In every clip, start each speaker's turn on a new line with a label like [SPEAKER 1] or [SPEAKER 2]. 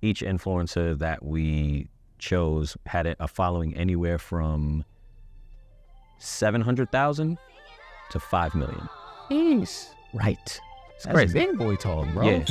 [SPEAKER 1] each influencer that we chose had a following anywhere from 700,000 to 5 million.
[SPEAKER 2] Jeez.
[SPEAKER 1] Right.
[SPEAKER 2] It's crazy. Big boy talk, bro.
[SPEAKER 1] Yeah.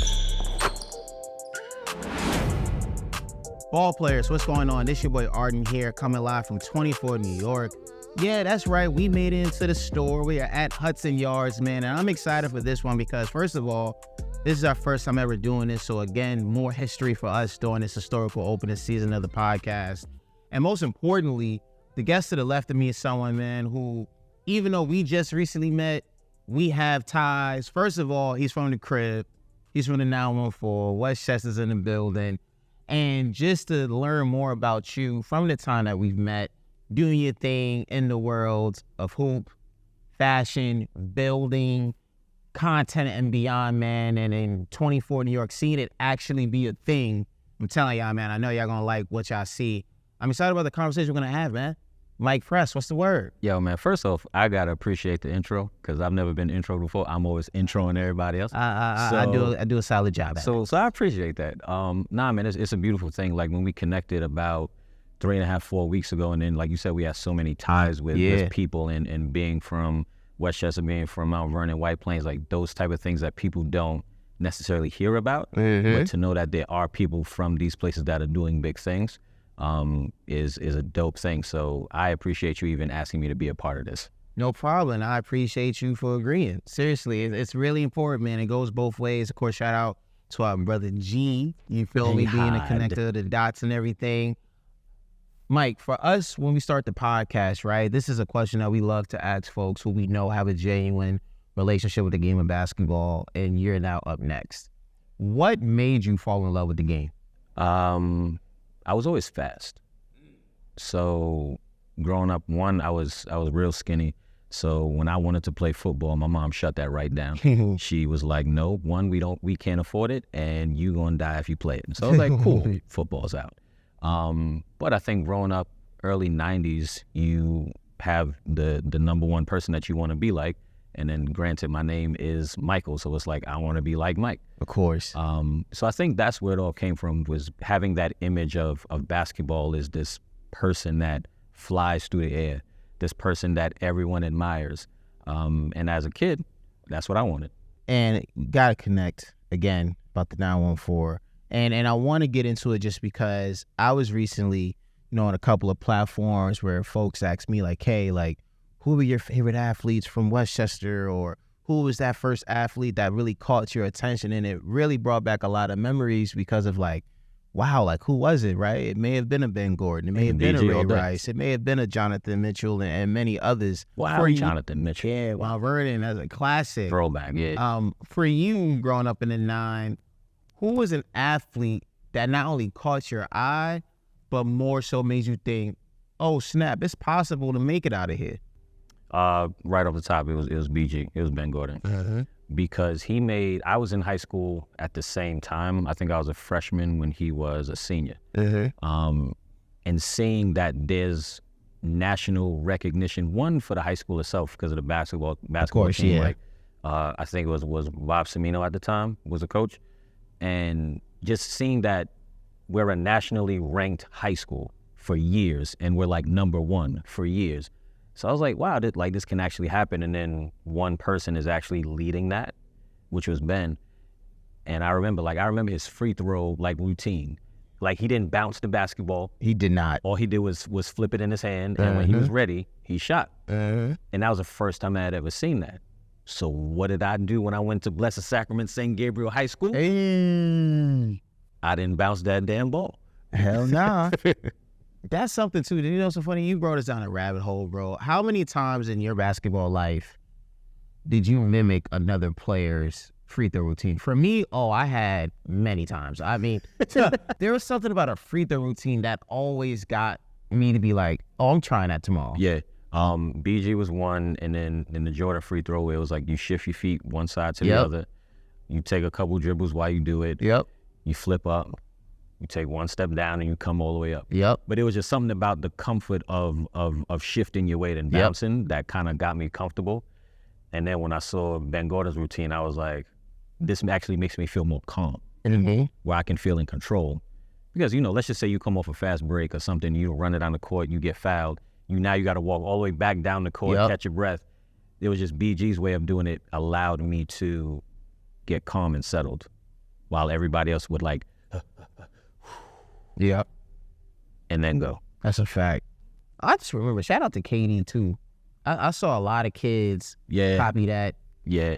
[SPEAKER 2] Ball players, what's going on? This your boy Arden here, coming live from 24 New York. Yeah, that's right. We made it into the store. We are at Hudson Yards, man. And I'm excited for this one because, first of all, this is our first time ever doing this. So, again, more history for us during this historical opening season of the podcast. And most importantly, the guest to the left of me is someone, man, who, even though we just recently met, we have ties. First of all, he's from the crib. He's from the 914. Westchester's in the building. And just to learn more about you from the time that we've met, doing your thing in the world of hoop, fashion, building, content, and beyond, man. And in 24 New York, seeing it actually be a thing. I'm telling y'all, man, I know y'all gonna like what y'all see. I'm excited about the conversation we're gonna have, man. Mike Press, what's the word?
[SPEAKER 1] Yo, man, first off, I gotta appreciate the intro because I've never been intro before. I'm always introing everybody else.
[SPEAKER 2] I do a solid job at it.
[SPEAKER 1] So I appreciate that. Nah, man, it's a beautiful thing. Like when we connected about 3.5, 4 weeks ago, and then like you said, we have so many ties with people and being from Westchester, being from Mount Vernon, White Plains, like those type of things that people don't necessarily hear about, but to know that there are people from these places that are doing big things. Is a dope thing. So I appreciate you even asking me to be a part of this.
[SPEAKER 2] No problem. I appreciate you for agreeing. Seriously, it's really important, man. It goes both ways. Of course, shout out to our brother G. You feel me? Being a connector of the dots and everything. Mike, for us, when we start the podcast, right, this is a question that we love to ask folks who we know have a genuine relationship with the game of basketball, and you're now up next. What made you fall in love with the game?
[SPEAKER 1] I was always fast. So growing up, one, I was real skinny. So when I wanted to play football, my mom shut that right down. She was like, no, one, we can't afford it, and you gonna die if you play it. So I was like, cool, football's out. But I think growing up early 90s, you have the number one person that you want to be like. And then granted, my name is Michael, so it's like I want to be like Mike.
[SPEAKER 2] Of course.
[SPEAKER 1] So I think that's where it all came from, was having that image of basketball as this person that flies through the air, this person that everyone admires. And as a kid, that's what I wanted.
[SPEAKER 2] And you got to connect, again, about the 914. And I want to get into it just because I was recently, on a couple of platforms where folks asked me like, hey, like, who were your favorite athletes from Westchester, or who was that first athlete that really caught your attention? And it really brought back a lot of memories because of like, wow, like who was it, right? It may have been a Ben Gordon. It may have been a Ray Rice. It may have been a Jonathan Mitchell and many others.
[SPEAKER 1] Wow, Jonathan Mitchell.
[SPEAKER 2] Yeah, Mount Vernon as a classic.
[SPEAKER 1] Throwback, yeah.
[SPEAKER 2] For you growing up in the 9, who was an athlete that not only caught your eye, but more so made you think, oh snap, it's possible to make it out of here?
[SPEAKER 1] Right off the top, it was BG. It was Ben Gordon. Because I was in high school at the same time. I think I was a freshman when he was a senior. And seeing that there's national recognition, one for the high school itself because of the basketball team.
[SPEAKER 2] Yeah.
[SPEAKER 1] Like, I think it was Bob Semino at the time was a coach. And just seeing that we're a nationally ranked high school for years and we're like number one for years. So I was like, wow, this can actually happen. And then one person is actually leading that, which was Ben. And I remember his free throw routine. Like he didn't bounce the basketball.
[SPEAKER 2] He did not.
[SPEAKER 1] All he did was flip it in his hand. And when he was ready, he shot. And that was the first time I had ever seen that. So what did I do when I went to Blessed Sacrament St. Gabriel High School? I didn't bounce that damn ball.
[SPEAKER 2] Hell nah. That's something too. You know, so funny. You brought us down a rabbit hole, bro. How many times in your basketball life did you mimic another player's free throw routine? For me, I had many times. I mean, there was something about a free throw routine that always got me to be like, I'm trying that tomorrow.
[SPEAKER 1] Yeah. BG was one, and then the Jordan free throw where it was like you shift your feet one side to the other. You take a couple dribbles while you do it.
[SPEAKER 2] Yep.
[SPEAKER 1] You flip up. You take one step down and you come all the way up.
[SPEAKER 2] Yep.
[SPEAKER 1] But it was just something about the comfort of shifting your weight and bouncing that kind of got me comfortable. And then when I saw Ben Gordon's routine, I was like, this actually makes me feel more calm, where I can feel in control. Because, let's just say you come off a fast break or something, you run it down the court, you get fouled. Now you got to walk all the way back down the court, catch your breath. It was just BG's way of doing it allowed me to get calm and settled while everybody else would like,
[SPEAKER 2] yeah,
[SPEAKER 1] and then go.
[SPEAKER 2] That's a fact. I just remember, shout out to KD too. I saw a lot of kids copy that.
[SPEAKER 1] Yeah.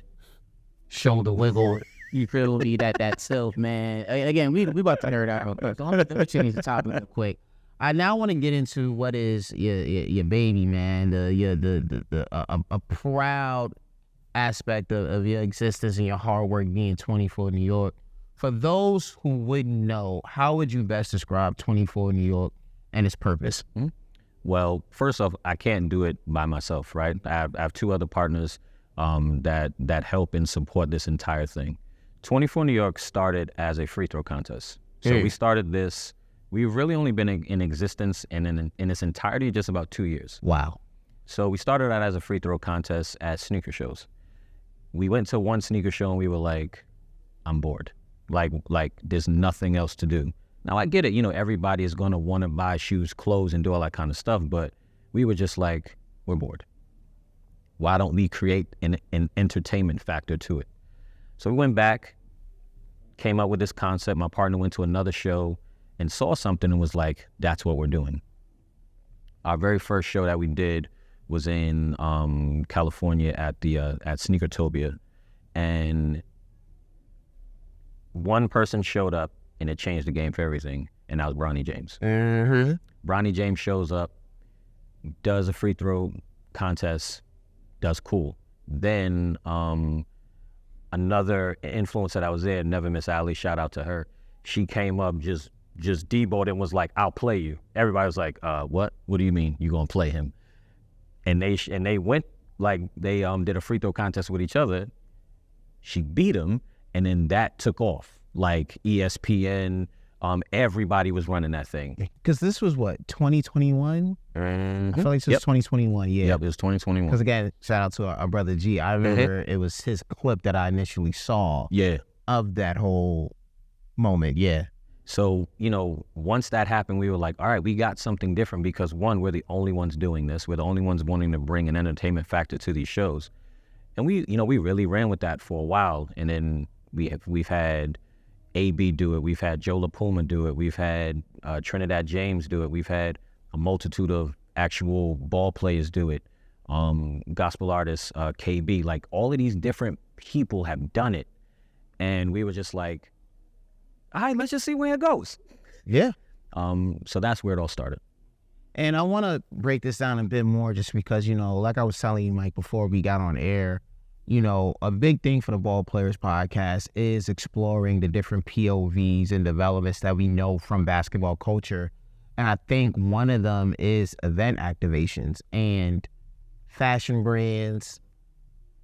[SPEAKER 2] Shoulder wiggle. You feel me? That self, man. Again, we about to hear that real quick. So let me change the topic real quick. I now want to get into what is your baby, man. A proud aspect of your existence and your hard work being 24 New York. For those who wouldn't know, how would you best describe 24 New York and its purpose?
[SPEAKER 1] Well, first off, I can't do it by myself, right? I have two other partners that help and support this entire thing. 24 New York started as a free throw contest. So we started this. We've really only been in existence and in its entirety just about 2 years.
[SPEAKER 2] Wow.
[SPEAKER 1] So we started out as a free throw contest at sneaker shows. We went to one sneaker show and we were like, I'm bored. Like there's nothing else to do. Now I get it, everybody is going to want to buy shoes, clothes, and do all that kind of stuff, but we were just like, we're bored. Why don't we create an entertainment factor to it? So we went back, came up with this concept. My partner went to another show and saw something and was like, that's what we're doing. Our very first show that we did was in California at Sneakertopia, and one person showed up and it changed the game for everything, and that was Bronny James. Bronny James shows up, does a free throw contest, does cool. Then another influencer that was there, Never Miss Ali, shout out to her. She came up, just deboed and was like, I'll play you. Everybody was like, what? What do you mean you gonna play him? And they went, like, they did a free throw contest with each other. She beat him, and then that took off. Like ESPN, everybody was running that thing.
[SPEAKER 2] Because this was what, 2021? I feel like this was 2021, yeah.
[SPEAKER 1] Yep, it was 2021.
[SPEAKER 2] Because again, shout out to our brother G. I remember it was his clip that I initially saw of that whole moment,
[SPEAKER 1] So, once that happened, we were like, all right, we got something different because, one, we're the only ones doing this. We're the only ones wanting to bring an entertainment factor to these shows. And we really ran with that for a while. And then we've had AB do it. We've had Joe LaPuma do it. We've had Trinidad James do it. We've had a multitude of actual ball players do it. Gospel artists, KB, like all of these different people have done it. And we were just like, all right, let's just see where it goes.
[SPEAKER 2] Yeah.
[SPEAKER 1] So that's where it all started.
[SPEAKER 2] And I want to break this down a bit more just because, like I was telling you, Mike, before we got on air, a big thing for the Ball Players podcast is exploring the different POVs and developments that we know from basketball culture. And I think one of them is event activations and fashion brands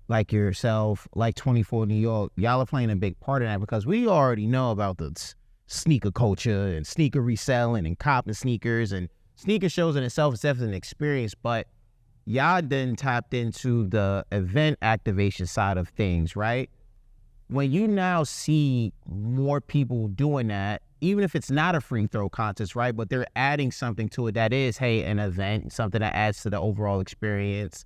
[SPEAKER 2] like yourself, like 24 New York. Y'all are playing a big part in that because we already know about the sneaker culture and sneaker reselling and copping sneakers, and sneaker shows in itself is definitely an experience, but y'all then tapped into the event activation side of things, right? When you now see more people doing that, even if it's not a free throw contest, right? But they're adding something to it that is, hey, an event, something that adds to the overall experience.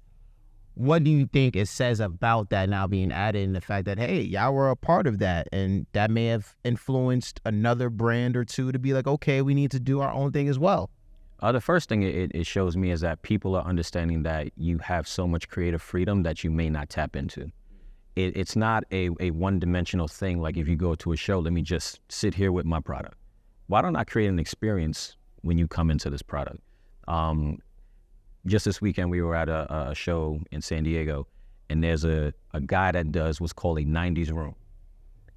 [SPEAKER 2] What do you think it says about that now being added, and the fact that, hey, y'all were a part of that, and that may have influenced another brand or two to be like, okay, we need to do our own thing as well?
[SPEAKER 1] The first thing it shows me is that people are understanding that you have so much creative freedom that you may not tap into. It's not a one-dimensional thing, like if you go to a show, let me just sit here with my product. Why don't I create an experience when you come into this product? Just this weekend, we were at a show in San Diego, and there's a guy that does what's called a 90s room.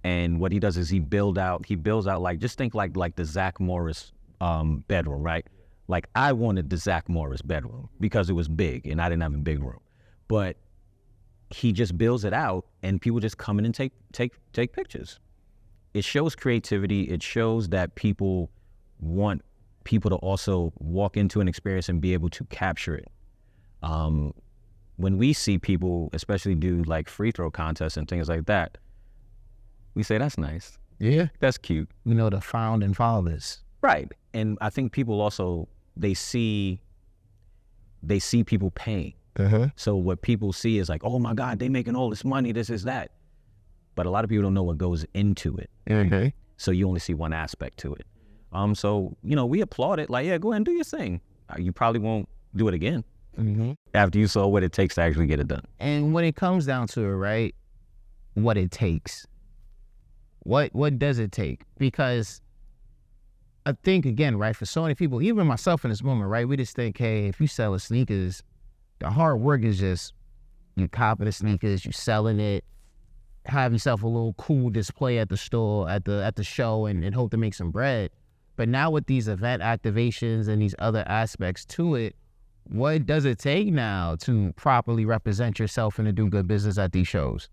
[SPEAKER 1] And what he does is he builds out like, just think like the Zach Morris bedroom, right? Like, I wanted the Zach Morris bedroom because it was big and I didn't have a big room. But he just builds it out and people just come in and take pictures. It shows creativity. It shows that people want people to also walk into an experience and be able to capture it. When we see people, especially do like free throw contests and things like that, we say, that's nice.
[SPEAKER 2] Yeah.
[SPEAKER 1] That's cute.
[SPEAKER 2] The founding fathers.
[SPEAKER 1] Right. And I think people also, they see people paying. So what people see is like, oh my God, they making all this money, this is that. But a lot of people don't know what goes into it. So you only see one aspect to it. So, we applaud it. Like, yeah, go ahead and do your thing. You probably won't do it again after you saw what it takes to actually get it done.
[SPEAKER 2] And when it comes down to it, right, what it takes, what does it take? Because I think, again, right, for so many people, even myself in this moment, right, we just think, hey, if you sell sneakers, the hard work is just you copying the sneakers, you selling it, have yourself a little cool display at the store, at the show, and hope to make some bread. But now with these event activations and these other aspects to it, what does it take now to properly represent yourself and to do good business at these shows?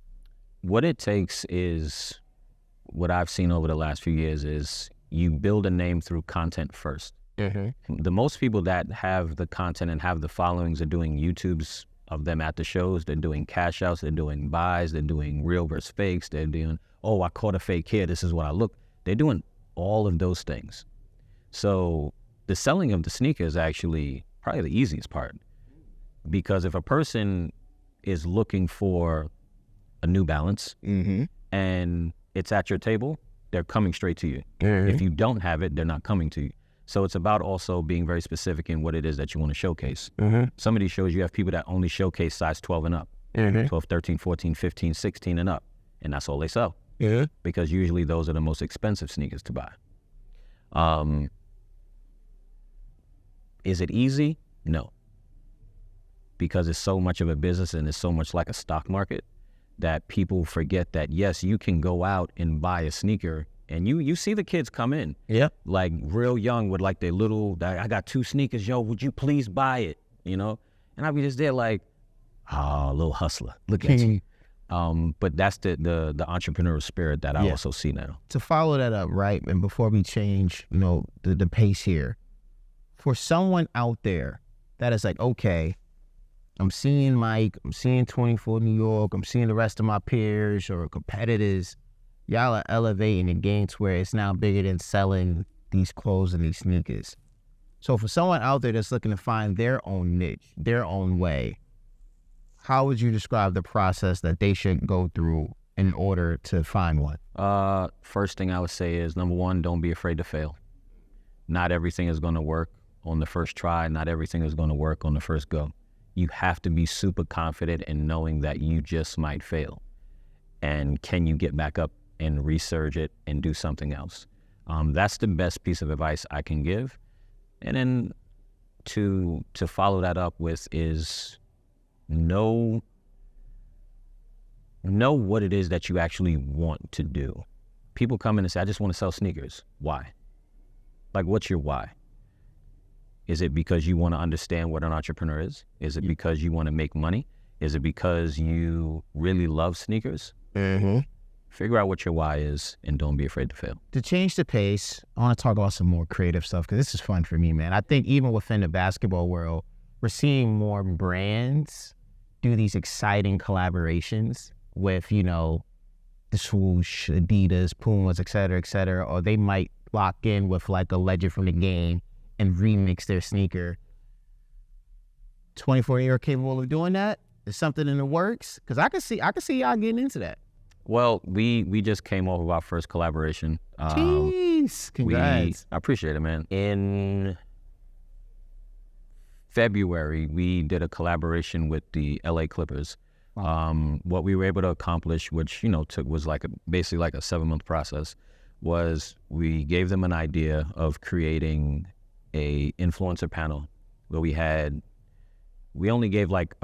[SPEAKER 1] What it takes is, what I've seen over the last few years is you build a name through content first. The most people that have the content and have the followings are doing YouTubes of them at the shows. They're doing cash outs, they're doing buys, they're doing real versus fakes, they're doing, oh, I caught a fake here, this is what I look. They're doing all of those things. So the selling of the sneaker is actually probably the easiest part, because if a person is looking for a New Balance and it's at your table, they're coming straight to you. If you don't have it, they're not coming to you. So it's about also being very specific in what it is that you want to showcase. Some of these shows, you have people that only showcase size 12 and up, 12, 13, 14, 15, 16 and up, and that's all they sell. Because usually those are the most expensive sneakers to buy. Is it easy? No. Because it's so much of a business and it's so much like a stock market that people forget that, yes, you can go out and buy a sneaker, and you see the kids come in, like real young with like their little, I got 2 sneakers, yo, would you please buy it, And I'll be just there like, little hustler, look at you. But that's the entrepreneurial spirit that I also see now.
[SPEAKER 2] To follow that up, right, and before we change, the pace here, for someone out there that is like, okay, I'm seeing Mike, I'm seeing 24 New York, I'm seeing the rest of my peers or competitors, y'all are elevating the game to where it's now bigger than selling these clothes and these sneakers. So for someone out there that's looking to find their own niche, their own way, how would you describe the process that they should go through in order to find one?
[SPEAKER 1] First thing I would say is, number one, don't be afraid to fail. Not everything is going to work on the first try. Not everything is going to work on the first go. You have to be super confident in knowing that you just might fail. And can you get back up and resurge it and do something else? That's the best piece of advice I can give. And then to follow that up with is know what it is that you actually want to do. People come in and say, I just want to sell sneakers. Why? Like, what's your why? Is it because you want to understand what an entrepreneur is? Is it because you want to make money? Is it because you really love sneakers? Figure out what your why is and don't be afraid to fail.
[SPEAKER 2] To change the pace, I want to talk about some more creative stuff because this is fun for me, man. I think even within the basketball world, we're seeing more brands do these exciting collaborations with, the swoosh, Adidas, Pumas, et cetera, or they might lock in with like a legend from the game and remix their sneaker. 24 New York capable of doing that? Is something in the works? Because I can see y'all getting into that.
[SPEAKER 1] Well, we just came off of our first collaboration.
[SPEAKER 2] Jeez, congrats.
[SPEAKER 1] I appreciate it, man. In February, we did a collaboration with the LA Clippers. Wow. What we were able to accomplish, which was basically like a 7-month process, was we gave them an idea of creating a influencer panel where we only gave like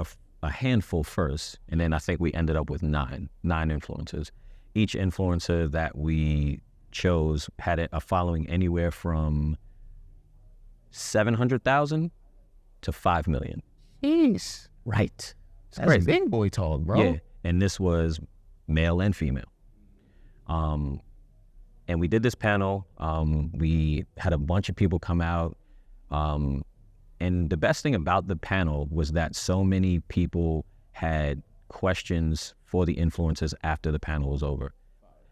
[SPEAKER 1] a handful first, and then I think we ended up with nine influencers. Each influencer that we chose had a following anywhere from 700,000 to 5 million.
[SPEAKER 2] Jeez.
[SPEAKER 1] Right.
[SPEAKER 2] That's crazy. Big boy talk, bro.
[SPEAKER 1] Yeah, and this was male and female. And we did this panel. We had a bunch of people come out. And the best thing about the panel was that so many people had questions for the influencers after the panel was over.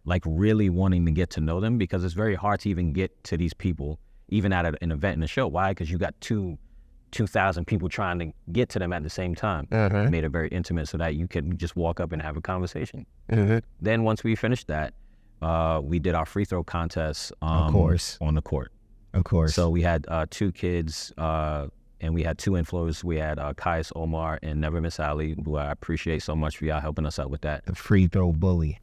[SPEAKER 1] Like really wanting to get to know them, because it's very hard to even get to these people even at an event in a show. Why? Because you got 2,000 people trying to get to them at the same time. Made it very intimate so that you can just walk up and have a conversation. Then once we finished that, we did our free throw contest on the court.
[SPEAKER 2] Of course.
[SPEAKER 1] So we had 2 kids, and we had 2 inflows. We had Kais Omar and Never Miss Ali, who I appreciate so much for y'all helping us out with that.
[SPEAKER 2] The free throw bully.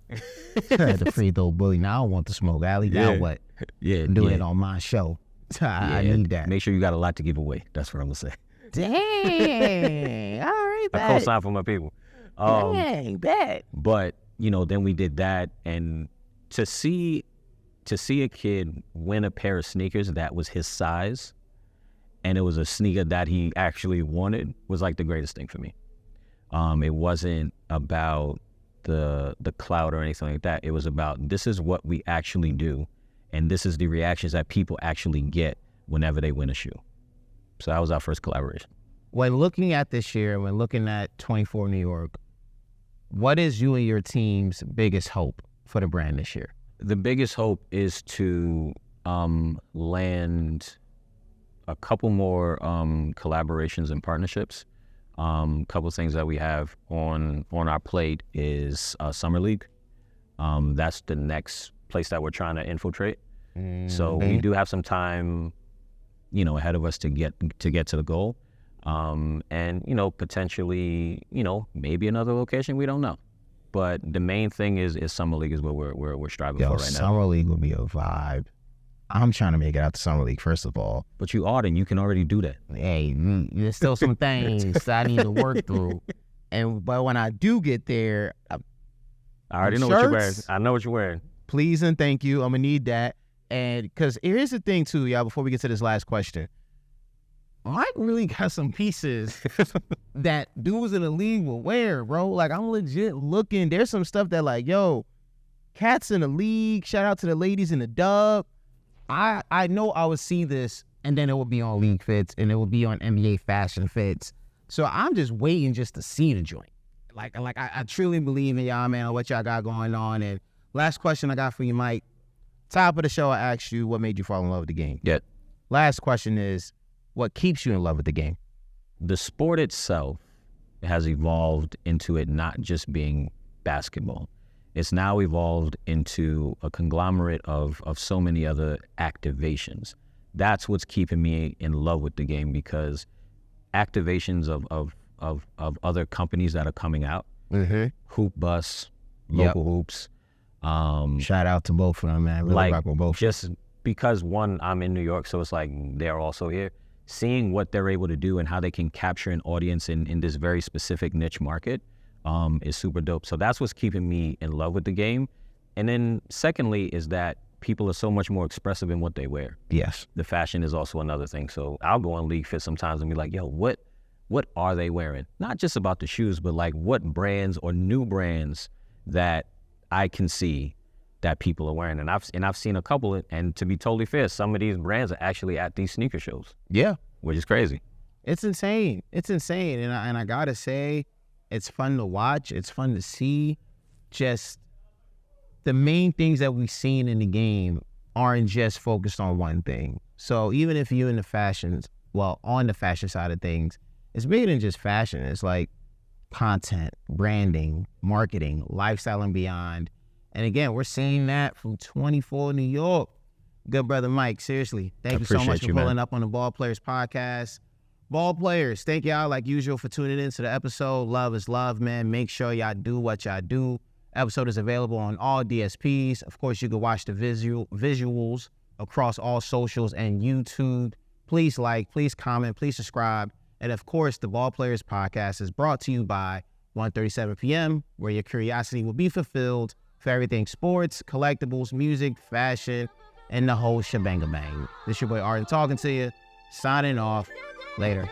[SPEAKER 2] The free throw bully. Now I don't want the smoke. Ali, now what?
[SPEAKER 1] Yeah.
[SPEAKER 2] Do it on my show. I need that.
[SPEAKER 1] Make sure you got a lot to give away. That's what I'm going to say.
[SPEAKER 2] Dang. All right,
[SPEAKER 1] I co-sign for my people.
[SPEAKER 2] Dang, bet.
[SPEAKER 1] But, then we did that. And to see a kid win a pair of sneakers that was his size, and it was a sneaker that he actually wanted, was like the greatest thing for me. It wasn't about the clout or anything like that. It was about, this is what we actually do, and this is the reactions that people actually get whenever they win a shoe. So that was our first collaboration.
[SPEAKER 2] When looking at this year, when looking at 24 New York, what is you and your team's biggest hope for the brand this year?
[SPEAKER 1] The biggest hope is to land a couple more collaborations and partnerships. Couple things that we have on our plate is Summer League. That's the next place that we're trying to infiltrate. So we do have some time, ahead of us to get to the goal. And potentially, maybe another location, we don't know. But the main thing is Summer League is what we're striving for right now.
[SPEAKER 2] Summer League will be a vibe. I'm trying to make it out to Summer League, first of all.
[SPEAKER 1] But you can already do that.
[SPEAKER 2] Hey, there's still some things that I need to work through. But when I do get there,
[SPEAKER 1] I already know what you're wearing. I know what you're wearing.
[SPEAKER 2] Please and thank you. I'm going to need that. And because here's the thing, too, y'all, before we get to this last question. Mike really got some pieces that dudes in the league will wear, bro. Like, I'm legit looking. There's some stuff that, like, yo, cats in the league. Shout out to the ladies in the dub. I know I would see this, and then it will be on League Fits, and it will be on NBA Fashion Fits. So I'm just waiting just to see the joint. Like I truly believe in y'all, man, what y'all got going on. And last question I got for you, Mike. Top of the show, I asked you what made you fall in love with the game.
[SPEAKER 1] Yeah.
[SPEAKER 2] Last question is, what keeps you in love with the game?
[SPEAKER 1] The sport itself has evolved into it not just being basketball. It's now evolved into a conglomerate of so many other activations. That's what's keeping me in love with the game, because activations of other companies that are coming out, Hoop Bus, Local Hoops.
[SPEAKER 2] Shout out to both of them, man. Really rock with both.
[SPEAKER 1] Just because, one, I'm in New York, so it's like they're also here. Seeing what they're able to do and how they can capture an audience in this very specific niche market is super dope. So that's what's keeping me in love with the game. And then secondly is that people are so much more expressive in what they wear.
[SPEAKER 2] Yes.
[SPEAKER 1] The fashion is also another thing. So I'll go on League Fit sometimes and be like, yo, what are they wearing? Not just about the shoes, but like what brands or new brands that I can see that people are wearing. And I've seen a couple, and to be totally fair, some of these brands are actually at these sneaker shows.
[SPEAKER 2] Yeah.
[SPEAKER 1] Which is crazy.
[SPEAKER 2] It's insane. It's insane. And I gotta say, it's fun to watch. It's fun to see. Just the main things that we've seen in the game aren't just focused on one thing. So even if you're in the fashions, well, on the fashion side of things, it's bigger than just fashion. It's like content, branding, marketing, lifestyle and beyond. And again, we're seeing that from 24 New York. Good brother Mike, seriously, thank you so much for pulling up on the Ball Players podcast. Ball Players, thank y'all like usual for tuning in to the episode. Love is love, man. Make sure y'all do what y'all do. Episode is available on all DSPs. Of course, you can watch the visuals across all socials and YouTube. Please like, please comment, please subscribe. And of course, the Ball Players podcast is brought to you by 1:37 p.m., where your curiosity will be fulfilled for everything sports, collectibles, music, fashion, and the whole shebang-a-bang. This your boy Arden talking to you, signing off. Later.